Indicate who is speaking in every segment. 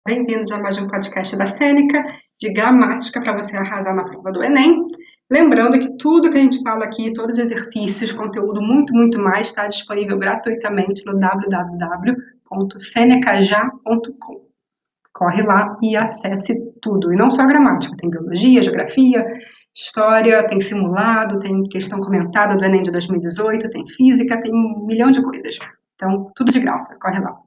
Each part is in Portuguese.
Speaker 1: Bem-vindos a mais um podcast da Sêneca, de gramática para você arrasar na prova do Enem. Lembrando que tudo que a gente fala aqui, todos os exercícios, conteúdo muito mais, está disponível gratuitamente no www.senecaja.com. Corre lá e acesse tudo, e não só gramática, tem biologia, geografia, história, tem simulado, tem questão comentada do Enem de 2018, tem física, tem 1 milhão de coisas. Então, tudo de graça, corre lá.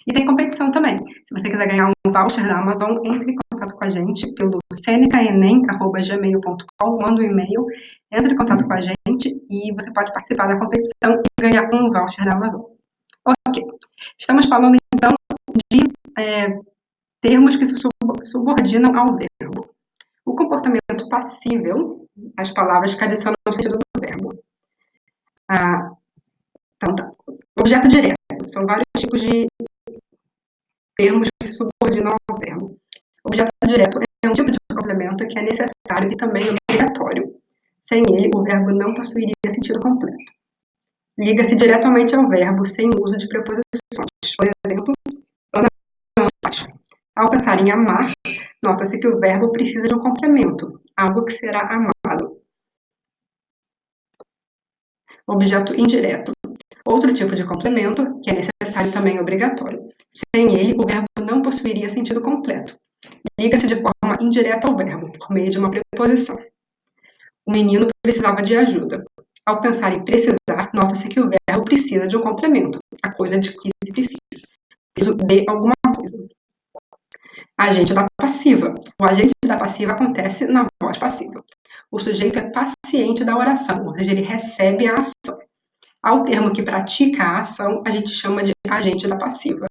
Speaker 1: E tem competição também. Se você quiser ganhar um voucher da Amazon, entre em contato com a gente pelo senecaenem@gmail.com, manda um e-mail, entre em contato com a gente e você pode participar da competição e ganhar um voucher da Amazon. Ok. Estamos falando então de termos que se subordinam ao verbo. O comportamento passível, as palavras que adicionam o sentido do verbo. Objeto direto. São vários tipos de termos que se subordinam ao verbo. Objeto direto é um tipo de complemento que é necessário e também obrigatório. Sem ele, o verbo não possuiria sentido completo. Liga-se diretamente ao verbo sem uso de preposições. Por exemplo, Ana ama. Ao pensar em amar, nota-se que o verbo precisa de um complemento, algo que será amado. Objeto indireto. Outro tipo de complemento, que é necessário e também obrigatório. Sem ele, o verbo não possuiria sentido completo. Liga-se de forma indireta ao verbo, por meio de uma preposição. O menino precisava de ajuda. Ao pensar em precisar, nota-se que o verbo precisa de um complemento, a coisa de que se precisa. Preciso de alguma coisa. Agente da passiva. O agente da passiva acontece na voz passiva. O sujeito é paciente da oração, ou seja, ele recebe a ação. Ao termo que pratica a ação, a gente chama de agente da passiva.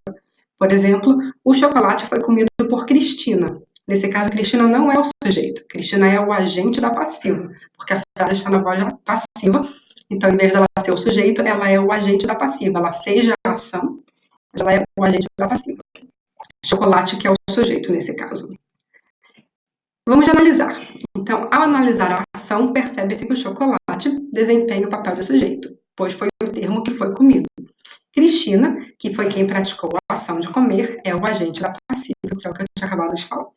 Speaker 1: Por exemplo, o chocolate foi comido por Cristina. Nesse caso, Cristina não é o sujeito. Cristina é o agente da passiva, porque a frase está na voz passiva. Então, em vez dela ser o sujeito, ela é o agente da passiva. Ela fez a ação, mas ela é o agente da passiva. Chocolate que é o sujeito nesse caso. Vamos analisar. Então, ao analisar a ação, percebe-se que o chocolate desempenha o papel de sujeito, pois foi o termo que foi comido. Cristina, que foi quem praticou a ação de comer, é o agente da passiva, que é o que eu tinha acabado de falar.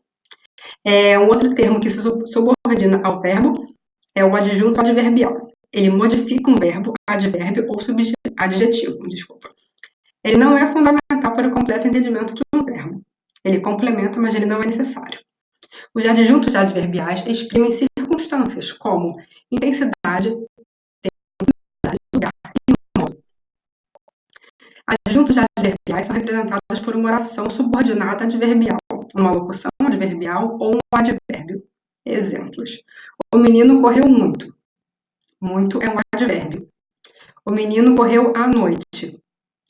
Speaker 1: Um outro termo que se subordina ao verbo é o adjunto adverbial. Ele modifica um verbo, advérbio ou adjetivo. Ele não é fundamental para o completo entendimento de um verbo. Ele complementa, mas ele não é necessário. Os adjuntos adverbiais exprimem circunstâncias como intensidade, tempo, lugar e modo. Adjuntos adverbiais são representados por uma oração subordinada adverbial, uma locução adverbial ou um advérbio. Exemplos. O menino correu muito. Muito é um advérbio. O menino correu à noite.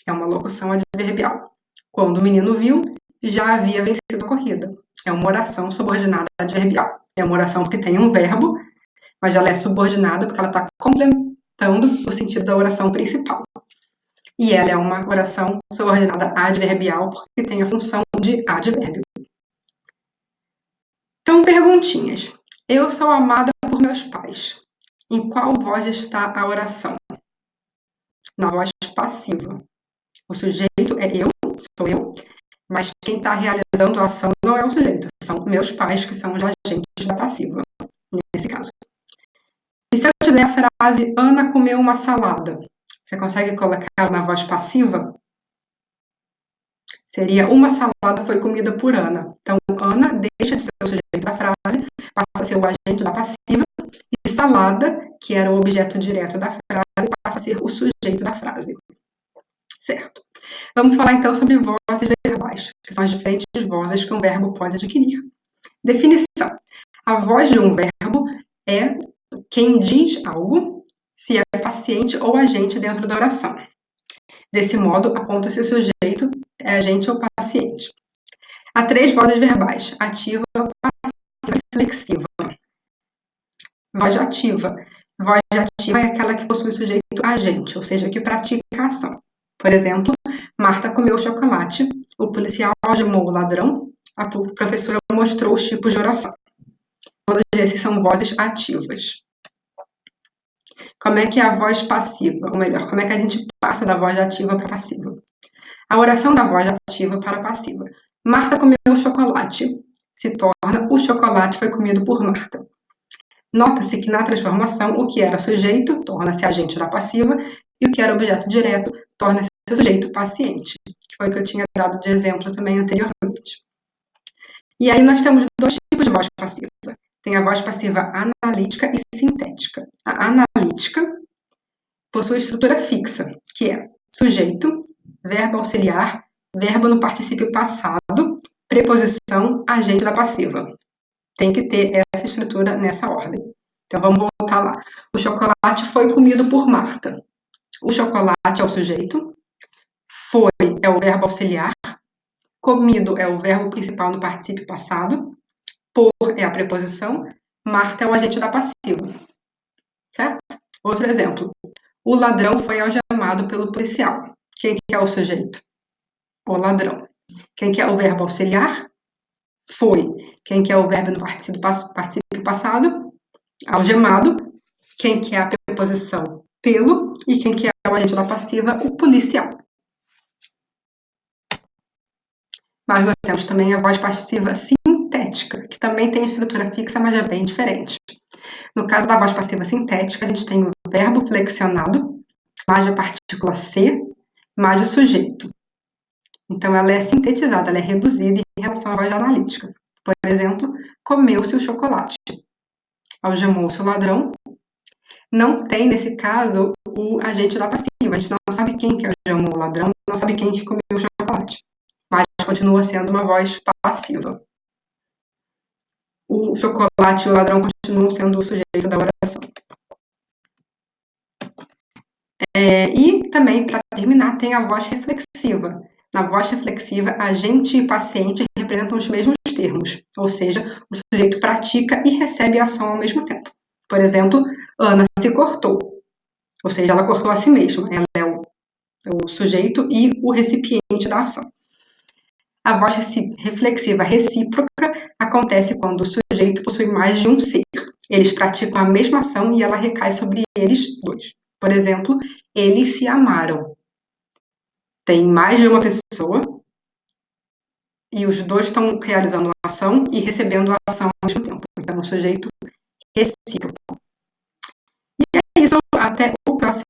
Speaker 1: É uma locução adverbial. Quando o menino viu, já havia vencido a corrida. É uma oração subordinada adverbial. É uma oração porque tem um verbo, mas ela é subordinada porque ela está completando o sentido da oração principal. E ela é uma oração subordinada adverbial porque tem a função de advérbio. Então, perguntinhas. Eu sou amada por meus pais. Em qual voz está a oração? Na voz passiva. O sujeito é eu, sou eu, mas quem está realizando a ação não é o sujeito, são meus pais, que são os agentes da passiva, nesse caso. E se eu te der a frase, Ana comeu uma salada, você consegue colocar na voz passiva? Seria, uma salada foi comida por Ana. Então, Ana deixa de ser o sujeito da frase, passa a ser o agente da passiva, e salada, que era o objeto direto da frase, passa a ser o sujeito da frase. Certo. Vamos falar então sobre vozes verbais, que são as diferentes vozes que um verbo pode adquirir. Definição. A voz de um verbo é quem diz algo, se é paciente ou agente dentro da oração. Desse modo, aponta se o sujeito é agente ou paciente. Há 3 vozes verbais: ativa, passiva e flexiva. Voz ativa. Voz ativa é aquela que possui sujeito agente, ou seja, que pratica a ação. Por exemplo, Marta comeu chocolate, o policial algemou o ladrão, a professora mostrou os tipos de oração. Todos esses são vozes ativas. Como é que é a voz passiva? Ou melhor, como é que a gente passa da voz ativa para a passiva? A oração da voz ativa para a passiva. Marta comeu chocolate. Se torna o chocolate foi comido por Marta. Nota-se que na transformação o que era sujeito torna-se agente da passiva e o que era objeto direto torna-se sujeito paciente, que foi o que eu tinha dado de exemplo também anteriormente. E aí nós temos dois tipos de voz passiva. Tem a voz passiva analítica e sintética. A analítica possui estrutura fixa, que é sujeito, verbo auxiliar, verbo no particípio passado, preposição, agente da passiva. Tem que ter essa estrutura nessa ordem. Então vamos voltar lá. O chocolate foi comido por Marta. O chocolate é o sujeito, foi é o verbo auxiliar, comido é o verbo principal no particípio passado, por é a preposição, Marta é o agente da passiva. Certo? Outro exemplo. O ladrão foi algemado pelo policial. Quem que é o sujeito? O ladrão. Quem que é o verbo auxiliar? Foi. Quem que é o verbo no particípio passado? Algemado. Quem que é a preposição? Pelo. E quem que é o agente da passiva? O policial. Mas nós temos também a voz passiva sintética, que também tem estrutura fixa, mas é bem diferente. No caso da voz passiva sintética, a gente tem o verbo flexionado, mais a partícula ser, mais o sujeito. Então, ela é sintetizada, ela é reduzida em relação à voz analítica. Por exemplo, comeu-se o chocolate. Algemou-se o ladrão. Não tem, nesse caso, o agente da passiva. A gente não sabe quem que algemou o ladrão, não sabe quem que comeu o chocolate. Mas continua sendo uma voz passiva. O chocolate e o ladrão continuam sendo o sujeito da oração. E também, para terminar, tem a voz reflexiva. Na voz reflexiva, agente e paciente representam os mesmos termos, ou seja, o sujeito pratica e recebe a ação ao mesmo tempo. Por exemplo, Ana se cortou, ou seja, ela cortou a si mesma, ela é o sujeito e o recipiente da ação. A voz reflexiva recíproca acontece quando o sujeito possui mais de um ser. Eles praticam a mesma ação e ela recai sobre eles dois. Por exemplo, eles se amaram. Tem mais de uma pessoa e os dois estão realizando a ação e recebendo a ação ao mesmo tempo. Então, o sujeito recíproco. E é isso. Até o próximo